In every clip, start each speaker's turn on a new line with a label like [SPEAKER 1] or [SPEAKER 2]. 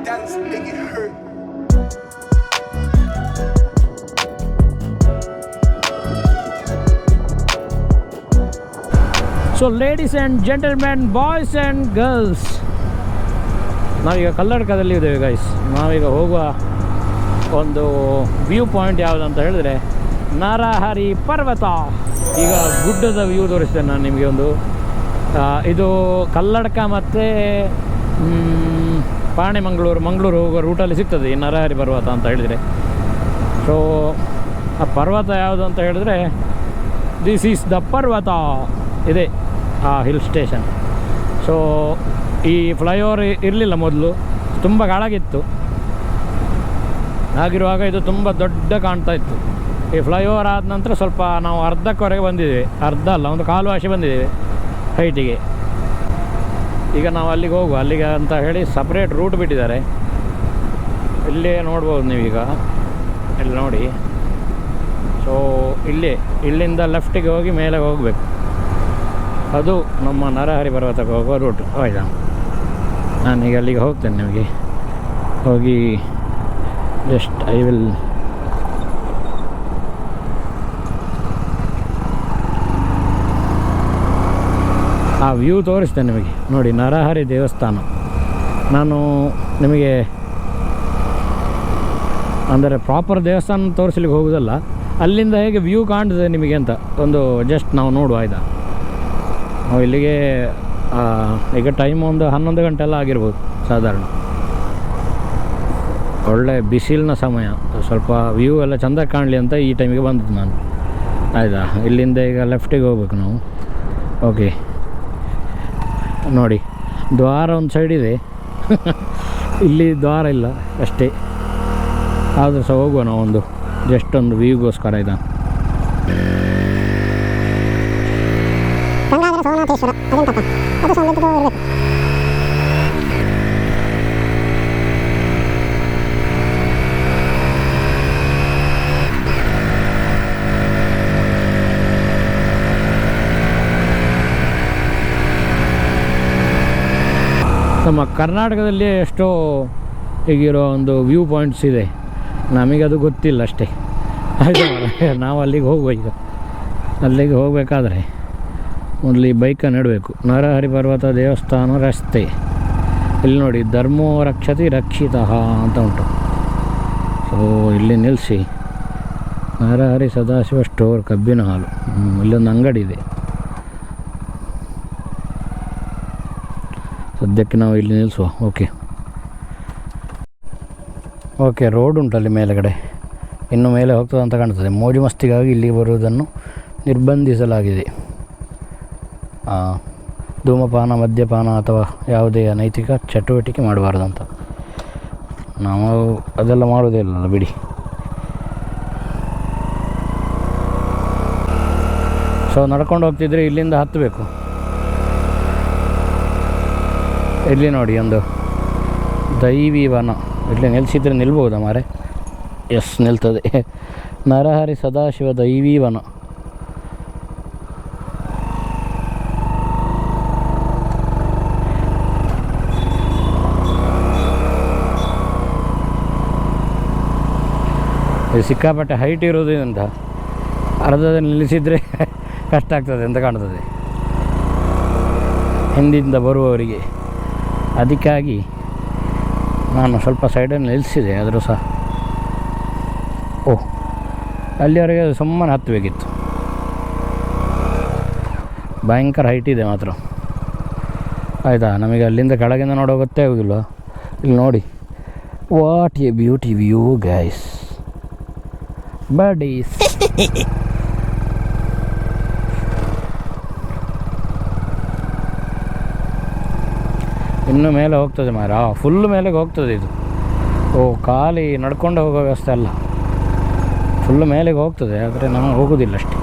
[SPEAKER 1] dance, make it hurt.
[SPEAKER 2] So ladies and gentlemen, boys and girls, ನಾವೀಗ ಕಲ್ಲಡ್ಕದಲ್ಲಿ ಇದ್ದೇವೆ guys. ನಾವೀಗ ಹೋಗುವ ಒಂದು ವ್ಯೂ ಪಾಯಿಂಟ್ ಯಾವುದಂತ ಹೇಳಿದ್ರೆ ನರಹರಿ ಪರ್ವತ. ಈಗ ಗುಡ್ಡದ ವ್ಯೂ ತೋರಿಸ್ತೇನೆ ನಾನು ನಿಮಗೆ. ಒಂದು ಇದು ಕಲ್ಲಡ್ಕ ಮತ್ತು ಮಂಗಳೂರು ಹೋಗೋ ರೂಟಲ್ಲಿ ಸಿಗ್ತದೆ ಈ ನರಹರಿ ಪರ್ವತ ಅಂತ ಹೇಳಿದರೆ. ಸೊ ಆ ಪರ್ವತ ಯಾವುದು ಅಂತ ಹೇಳಿದ್ರೆ ದಿಸ್ ಈಸ್ ದ ಪರ್ವತ ಇದೆ, ಆ ಹಿಲ್ ಸ್ಟೇಷನ್. ಸೊ ಈ ಫ್ಲೈಓವರ್ ಇರಲಿಲ್ಲ ಮೊದಲು, ತುಂಬ ಗಾಳಾಗಿತ್ತು. ಹಾಗಿರುವಾಗ ಇದು ತುಂಬ ದೊಡ್ಡ ಕಾಣ್ತಾ ಇತ್ತು. ಈ ಫ್ಲೈಓವರ್ ಆದ ನಂತರ ಸ್ವಲ್ಪ ನಾವು ಅರ್ಧಕ್ಕವರೆಗೆ ಬಂದಿದ್ದೇವೆ, ಅರ್ಧ ಅಲ್ಲ, ಒಂದು ಕಾಲು ವಾಶಿ ಬಂದಿದ್ದೇವೆ ಹೈಟಿಗೆ. ಈಗ ನಾವು ಅಲ್ಲಿಗೆ ಹೋಗುವ, ಅಲ್ಲಿಗೆ ಅಂತ ಹೇಳಿ ಸಪ್ರೇಟ್ ರೂಟ್ ಬಿಟ್ಟಿದ್ದಾರೆ. ಇಲ್ಲೇ ನೋಡ್ಬೋದು ನೀವೀಗ, ಇಲ್ಲಿ ನೋಡಿ. ಸೊ ಇಲ್ಲಿಂದ ಲೆಫ್ಟಿಗೆ ಹೋಗಿ ಮೇಲೆ ಹೋಗಬೇಕು. ಅದು ನಮ್ಮ ನರಹರಿ ಪರ್ವತಕ್ಕೆ ಹೋಗುವ ರೂಟ್. ಆಯ್ತಾ, ನಾನೀಗ ಅಲ್ಲಿಗೆ ಹೋಗ್ತೇನೆ. ನಿಮಗೆ ಹೋಗಿ ಜಸ್ಟ್ ಐ ವಿಲ್ ಆ ವ್ಯೂ ತೋರಿಸ್ತೇನೆ ನಿಮಗೆ. ನೋಡಿ, ನರಹರಿ ದೇವಸ್ಥಾನ. ನಾನು ನಿಮಗೆ ಅಂದರೆ ಪ್ರಾಪರ್ ದೇವಸ್ಥಾನ ತೋರಿಸ್ಲಿಕ್ಕೆ ಹೋಗೋದಲ್ಲ, ಅಲ್ಲಿಂದ ಹೇಗೆ ವ್ಯೂ ಕಾಣ್ತದೆ ನಿಮಗೆ ಅಂತ ಒಂದು ಜಸ್ಟ್ ನಾವು ನೋಡುವ. ಆಯಿತಾ, ನಾವು ಇಲ್ಲಿಗೆ ಈಗ ಟೈಮ್ ಒಂದು 11 ಗಂಟೆ ಎಲ್ಲ ಆಗಿರ್ಬೋದು ಸಾಧಾರಣ. ಒಳ್ಳೆ ಬಿಸಿಲಿನ ಸಮಯ, ಸ್ವಲ್ಪ ವ್ಯೂ ಎಲ್ಲ ಚೆಂದ ಕಾಣಲಿ ಅಂತ ಈ ಟೈಮಿಗೆ ಬಂದದ್ದು ನಾನು. ಆಯಿತಾ, ಇಲ್ಲಿಂದ ಈಗ ಲೆಫ್ಟಿಗೆ ಹೋಗ್ಬೇಕು ನಾವು. ಓಕೆ, ನೋಡಿ ದ್ವಾರ ಒಂದು ಸೈಡ್ ಇದೆ ಇಲ್ಲಿ ದ್ವಾರ ಇಲ್ಲ ಅಷ್ಟೇ. ಆದರೂ ಸಹ ಹೋಗುವ ನಾವು ಒಂದು ಜಸ್ಟ್ ಒಂದು ವ್ಯೂಗೋಸ್ಕರ. ಆಯಿತಾ,
[SPEAKER 3] ಸೋಮನಾಥೇಶ್ವರ ಅದೆಂತಪ್ಪ, ಅದು ಸೌಂದರ್ಯಕ್ಕೆ ಹೋಗಬೇಕು.
[SPEAKER 2] ನಮ್ಮ ಕರ್ನಾಟಕದಲ್ಲಿ ಎಷ್ಟೋ ಹೀಗಿರೋ ಒಂದು ವ್ಯೂ ಪಾಯಿಂಟ್ಸ್ ಇದೆ, ನಮಗೆ ಅದು ಗೊತ್ತಿಲ್ಲ ಅಷ್ಟೇ. ಆಯಿತಾ, ನಾವು ಅಲ್ಲಿಗೆ ಹೋಗುವ. ಈಗ ಅಲ್ಲಿಗೆ ಹೋಗಬೇಕಾದ್ರೆ ಮೊದಲು ಬೈಕನ್ನು ಇಡಬೇಕು. ನರಹರಿ ಪರ್ವತ ದೇವಸ್ಥಾನ ರಸ್ತೆ, ಇಲ್ಲಿ ನೋಡಿ, ಧರ್ಮೋ ರಕ್ಷತಿ ರಕ್ಷಿತಃ ಅಂತ ಉಂಟು. ಸೊ ಇಲ್ಲಿ ನಿಲ್ಲಿಸಿ, ನರಹರಿ ಸದಾಶಿವ ಸ್ಟೋರ್ ಕಬ್ಬಿನ ಹಾಲು, ಇಲ್ಲೊಂದು ಅಂಗಡಿ ಇದೆ. ಸದ್ಯಕ್ಕೆ ನಾವು ಇಲ್ಲಿ ನಿಲ್ಲಿಸುವ. ಓಕೆ, ರೋಡ್ ಉಂಟಲ್ಲಿ ಮೇಲೆಗಡೆ, ಇನ್ನು ಮೇಲೆ ಹೋಗ್ತದೆ ಅಂತ ಕಾಣ್ತದೆ. ಮೋಜು ಮಸ್ತಿಗಾಗಿ ಇಲ್ಲಿ ಬರುವುದನ್ನು ನಿರ್ಬಂಧಿಸಲಾಗಿದೆ. ಧೂಮಪಾನ, ಮದ್ಯಪಾನ ಅಥವಾ ಯಾವುದೇ ಅನೈತಿಕ ಚಟುವಟಿಕೆ ಮಾಡಬಾರ್ದಂತ. ನಾವು ಅದೆಲ್ಲ ಮಾಡೋದೇ ಇಲ್ಲ ಬಿಡಿ. ಸೊ ನಡ್ಕೊಂಡು ಹೋಗ್ತಿದ್ರೆ ಇಲ್ಲಿಂದ ಹತ್ತಬೇಕು. ಇಲ್ಲಿ ನೋಡಿ ಒಂದು ದೈವಿ ವನ, ಇಲ್ಲಿ ನಿಲ್ಲಿಸಿದ್ರೆ ನಿಲ್ಬೋದಾ ಮಾರೆ? ಎಸ್, ನಿಲ್ತದೆ. ನರಹರಿ ಸದಾಶಿವ ದೈವಿ ವನ. ಇದು ಸಿಕ್ಕಾಪಟ್ಟೆ ಹೈಟ್ ಇರೋದ್ರಿಂದ ಅರ್ಧದಲ್ಲಿ ನಿಲ್ಲಿಸಿದರೆ ಕಷ್ಟ ಆಗ್ತದೆ ಅಂತ ಕಾಣ್ತದೆ ಹಿಂದಿಂದ ಬರುವವರಿಗೆ. ಅದಕ್ಕಾಗಿ ನಾನು ಸ್ವಲ್ಪ ಸೈಡಲ್ಲಿ ನಿಲ್ಲಿಸಿದೆ. ಆದರೂ ಸಹ ಅಲ್ಲಿವರೆಗೆ ಸುಮ್ಮನೆ ಹತ್ತಬೇಕಿತ್ತು. ಭಯಂಕರ ಹೈಟ್ ಇದೆ ಮಾತ್ರ. ಆಯಿತಾ, ನಮಗೆ ಅಲ್ಲಿಂದ ಕೆಳಗಿಂದ ನೋಡೋ ಗೊತ್ತೇ ಆಗೋದಿಲ್ಲ. ಇಲ್ಲಿ ನೋಡಿ, what A beauty view guys, buddies. ಇನ್ನು ಮೇಲೆ ಹೋಗ್ತದೆ ಮಾರ, ಫುಲ್ ಮೇಲೆಗೆ ಹೋಗ್ತದೆ ಇದು. ಖಾಲಿ ನಡ್ಕೊಂಡು ಹೋಗೋ ವ್ಯವಸ್ಥೆ ಅಲ್ಲ, ಫುಲ್ ಮೇಲೆಗೆ ಹೋಗ್ತದೆ. ಆದರೆ ನಾವು ಹೋಗೋದಿಲ್ಲ ಅಷ್ಟೇ.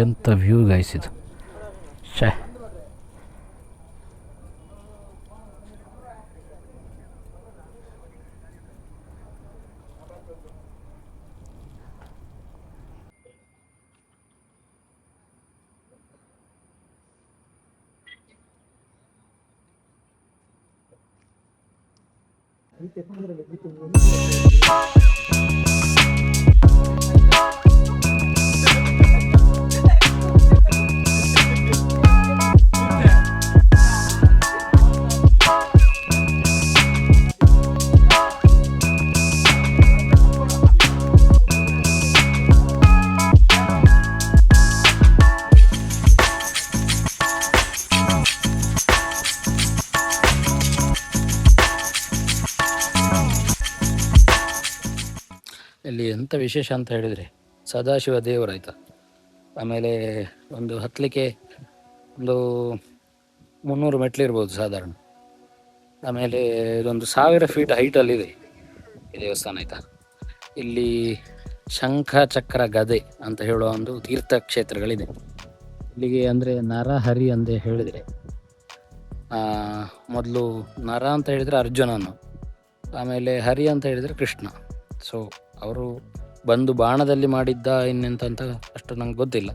[SPEAKER 2] ಎಂಥ ವ್ಯೂ ಗೈಸ್ ಇದು. ಛೇ, ಇಲ್ಲಿ ಎಂಥ ವಿಶೇಷ ಅಂತ ಹೇಳಿದರೆ ಸದಾಶಿವ ದೇವರಾಯ್ತಾ. ಆಮೇಲೆ ಒಂದು ಹತ್ತಲಿಕ್ಕೆ ಒಂದು 300 ಮೆಟ್ಲಿರ್ಬೋದು ಸಾಧಾರಣ. ಆಮೇಲೆ ಇದೊಂದು 1000 ಫೀಟ್ ಹೈಟಲ್ಲಿದೆ ಈ ದೇವಸ್ಥಾನ ಆಯಿತಾ. ಇಲ್ಲಿ ಶಂಖ ಚಕ್ರ ಗದೆ ಅಂತ ಹೇಳುವ ಒಂದು ತೀರ್ಥಕ್ಷೇತ್ರಗಳಿದೆ ಇಲ್ಲಿಗೆ. ಅಂದರೆ ನರಹರಿ ಅಂತ ಹೇಳಿದರೆ ಮೊದಲು ನರ ಅಂತ ಹೇಳಿದರೆ ಅರ್ಜುನನು, ಆಮೇಲೆ ಹರಿ ಅಂತ ಹೇಳಿದರೆ ಕೃಷ್ಣ. ಸೊ ಅವರು ಬಂದು ಬಾಣದಲ್ಲಿ ಮಾಡಿದ್ದ ಇನ್ನೆಂತ ಅಷ್ಟು ನಂಗೆ ಗೊತ್ತಿಲ್ಲ.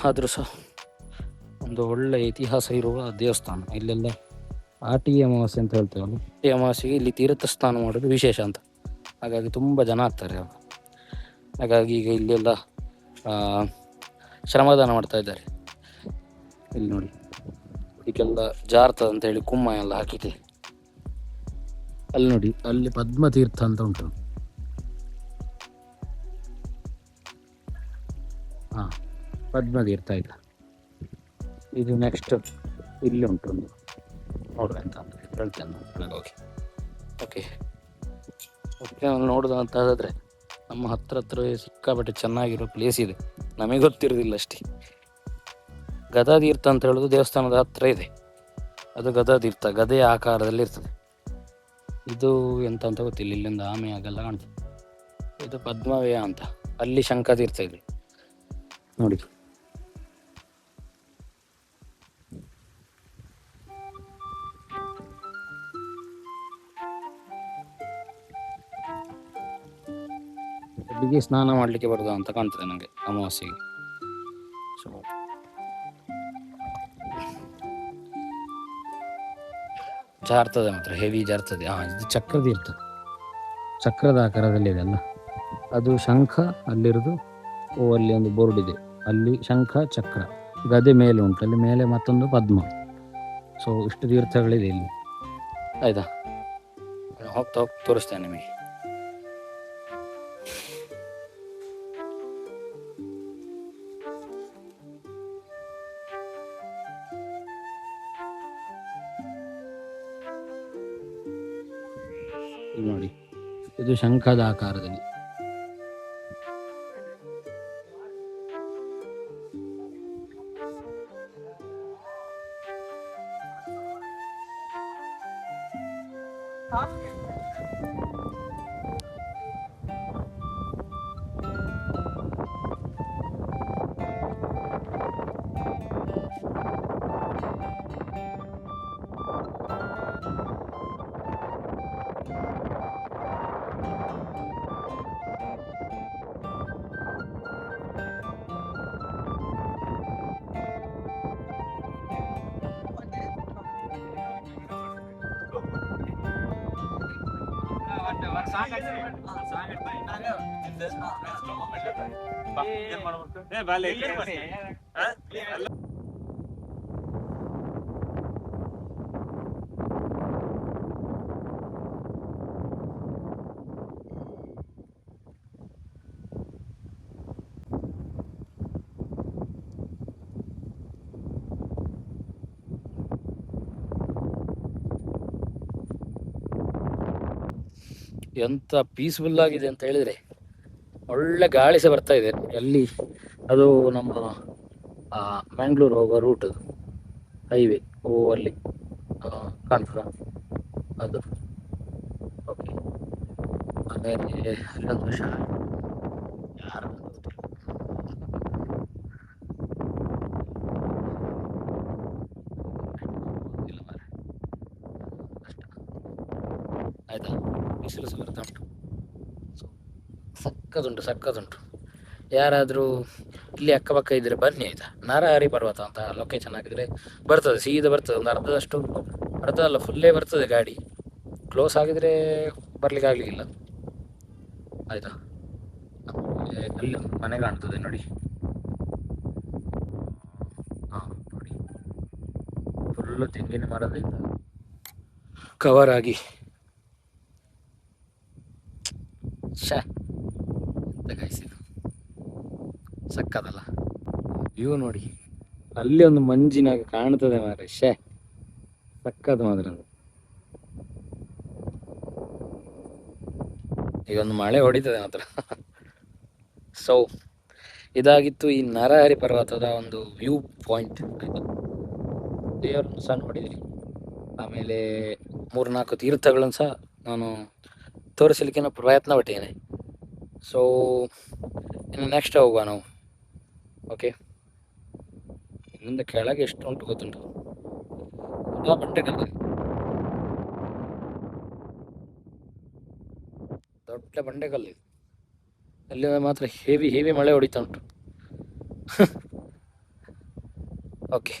[SPEAKER 2] ಆದರೂ ಸಹ ಒಂದು ಒಳ್ಳೆ ಇತಿಹಾಸ ಇರುವ ದೇವಸ್ಥಾನ. ಇಲ್ಲೆಲ್ಲ ಆಟಿ ಅಮಾವಾಸ್ಯೆ ಅಂತ ಹೇಳ್ತೇವಲ್ಲ, ಆಟಿ ಅಮಾವಾಸ್ಯೆಗೆ ಇಲ್ಲಿ ತೀರ್ಥ ಸ್ನಾನ ಮಾಡೋದು ವಿಶೇಷ ಅಂತ. ಹಾಗಾಗಿ ತುಂಬ ಜನ ಆಗ್ತಾರೆ ಅವರು. ಹಾಗಾಗಿ ಈಗ ಇಲ್ಲೆಲ್ಲ ಶ್ರಮದಾನ ಮಾಡ್ತಾ ಇದ್ದಾರೆ. ಇಲ್ಲಿ ನೋಡಿ, ಇದಕ್ಕೆಲ್ಲ ಜಾರ್ತದ ಅಂತ ಹೇಳಿ ಕುಮ್ಮ ಎಲ್ಲ ಹಾಕಿದೆ. ಅಲ್ಲಿ ನೋಡಿ, ಅಲ್ಲಿ ಪದ್ಮತೀರ್ಥ ಅಂತ ಉಂಟು. ಹಾಂ, ಪದ್ಮತೀರ್ಥ ಆಯ್ತಾ. ಇದು ನೆಕ್ಸ್ಟ್ ಇಲ್ಲಿ ಉಂಟು ಒಂದು, ನೋಡುವ ಅಂತ ಹೇಳ್ತೇನೆ ಒಳಗೆ ಹೋಗಿ. ಓಕೆ ಓಕೆ, ನೋಡೋದಂತಾದರೆ ನಮ್ಮ ಹತ್ರ ಸಿಕ್ಕಾಪಟ್ಟೆ ಚೆನ್ನಾಗಿರೋ ಪ್ಲೇಸ್ ಇದೆ, ನಮಗೆ ಗೊತ್ತಿರೋದಿಲ್ಲ ಅಷ್ಟೇ. ಗದಾತೀರ್ಥ ಅಂತ ಹೇಳೋದು ದೇವಸ್ಥಾನದ ಹತ್ರ ಇದೆ. ಅದು ಗದಾತೀರ್ಥ, ಗದೆಯ ಆಕಾರದಲ್ಲಿ ಇರ್ತದೆ. ಇದು ಎಂತ ಅಂತ ಗೊತ್ತಿಲ್ಲ, ಇಲ್ಲಿಂದ ಆಮೆ ಆಗೆಲ್ಲ ಕಾಣ್ತದೆ. ಇದು ಪದ್ಮವ್ಯ ಅಂತ, ಅಲ್ಲಿ ಶಂಖತೀರ್ಥ ಇದೆ ನೋಡಿ. ಇಲ್ಲಿಗೆ ಸ್ನಾನ ಮಾಡಲಿಕ್ಕೆ ಬರುದಾ ಅಂತ ಕಾಣ್ತದೆ ನನಗೆ ಅಮಾವಾಸ್ಯೆಗೆ. ಸೊ ಜಾರ್ತದೆ, ಮಾತ್ರ ಹೆವಿ ಜಾರ್ತದೆ. ಇದು ಚಕ್ರತೀರ್ಥ, ಚಕ್ರದ ಆಕಾರದಲ್ಲಿದೆ ಅಲ್ಲ, ಅದು ಶಂಖ ಅಲ್ಲಿರೋದು. ಅಲ್ಲಿ ಒಂದು ಬೋರ್ಡ್ ಇದೆ, ಅಲ್ಲಿ ಶಂಖ ಚಕ್ರ ಗದೆ ಮೇಲೆ ಉಂಟು, ಅಲ್ಲಿ ಮೇಲೆ ಮತ್ತೊಂದು ಪದ್ಮ. ಸೊ ಇಷ್ಟು ತೀರ್ಥಗಳಿದೆ ಇಲ್ಲಿ ಆಯ್ತಾ. ಹೋಗ್ತಾ ತೋರಿಸ್ತೇನೆ ನಿಮಗೆ. ನೋಡಿ, ಇದು ಶಂಖದ ಆಕಾರದಲ್ಲಿ. ಎಂತ ಪೀಸ್ಫುಲ್ ಆಗಿದೆ ಅಂತ ಹೇಳಿದ್ರೆ, ಒಳ್ಳೆ ಗಾಳಿ ಸಹ ಬರ್ತಾ ಇದೆ ಅಲ್ಲಿ. ಅದು ನಮ್ಮ ಮ್ಯಾಂಗ್ಳೂರು ಹೋಗುವ ರೂಟ್, ಅದು ಹೈವೇ ಅಲ್ಲಿ ಕಾಣ್ತದ ಅದು. ಓಕೆ, ಆಮೇಲೆ ಅಲ್ಲೊಂದು ಯಾರು ಆಯಿತಾ. ಬಿಸಿಲು ಸಹ ಬರ್ತಾ ಉಂಟು. ಸೊ ಸಕ್ಕದುಂಟು. ಯಾರಾದರೂ ಇಲ್ಲಿ ಅಕ್ಕಪಕ್ಕ ಇದ್ದರೆ ಬನ್ನಿ ಆಯಿತಾ. ನರಹರಿ ಪರ್ವತ ಅಂತ ಲೊಕೇಶನ್ ಹಾಕಿದರೆ ಬರ್ತದೆ, ಸೀದಾ ಬರ್ತದೆ. ಒಂದು ಅರ್ಧ ಅಲ್ಲ ಫುಲ್ಲೇ ಬರ್ತದೆ ಗಾಡಿ. ಕ್ಲೋಸ್ ಆಗಿದರೆ ಬರ್ಲಿಕ್ಕೆ ಆಗಲಿಕ್ಕಿಲ್ಲ ಆಯಿತಾ. ಅಲ್ಲಿ ಮನೆ ಕಾಣ್ತದೆ ನೋಡಿ. ಹಾಂ ನೋಡಿ, ಫುಲ್ಲು ತೆಂಗಿನ ಮರದಿಂದ ಕವರ್ ಆಗಿ. ಎಂತ ಕಾಯಿಸಿದ್ದು, ಸಕ್ಕದಲ್ಲ ವ್ಯೂ ನೋಡಿ. ಅಲ್ಲಿ ಒಂದು ಮಂಜಿನಾಗ ಕಾಣ್ತದೆ ಮಾರೆ. ಸಕ್ಕದ ಮಾತ್ರ. ಈಗ ಒಂದು ಮಳೆ ಹೊಡಿತದೆ ಮಾತ್ರ. ಸೊ ಇದಾಗಿತ್ತು ಈ ನರಹರಿ ಪರ್ವತದ ಒಂದು ವ್ಯೂ ಪಾಯಿಂಟ್. ದೇವರನ್ನು ಸಹ ನೋಡಿದ್ರಿ. ಆಮೇಲೆ 3-4 ತೀರ್ಥಗಳನ್ನು ಸಹ ನಾನು ತೋರಿಸಲಿಕ್ಕೆ ಪ್ರಯತ್ನ ಪಟ್ಟಿದ್ದೇನೆ. ಸೊ ಇನ್ನು ನೆಕ್ಸ್ಟ್ ಹೋಗುವ ನಾವು. ಓಕೆ, ಇಲ್ಲಿಂದ ಕೆಳಗೆ ಎಷ್ಟು ಉಂಟು ಗೊತ್ತುಂಟು. ದೊಡ್ಡ ಬಂಡೆಕಲ್ಲು. ಅಲ್ಲಿ ಮಾತ್ರ ಹೆವಿ ಮಳೆ ಹೊಡಿತಾ ಉಂಟು. ಓಕೆ.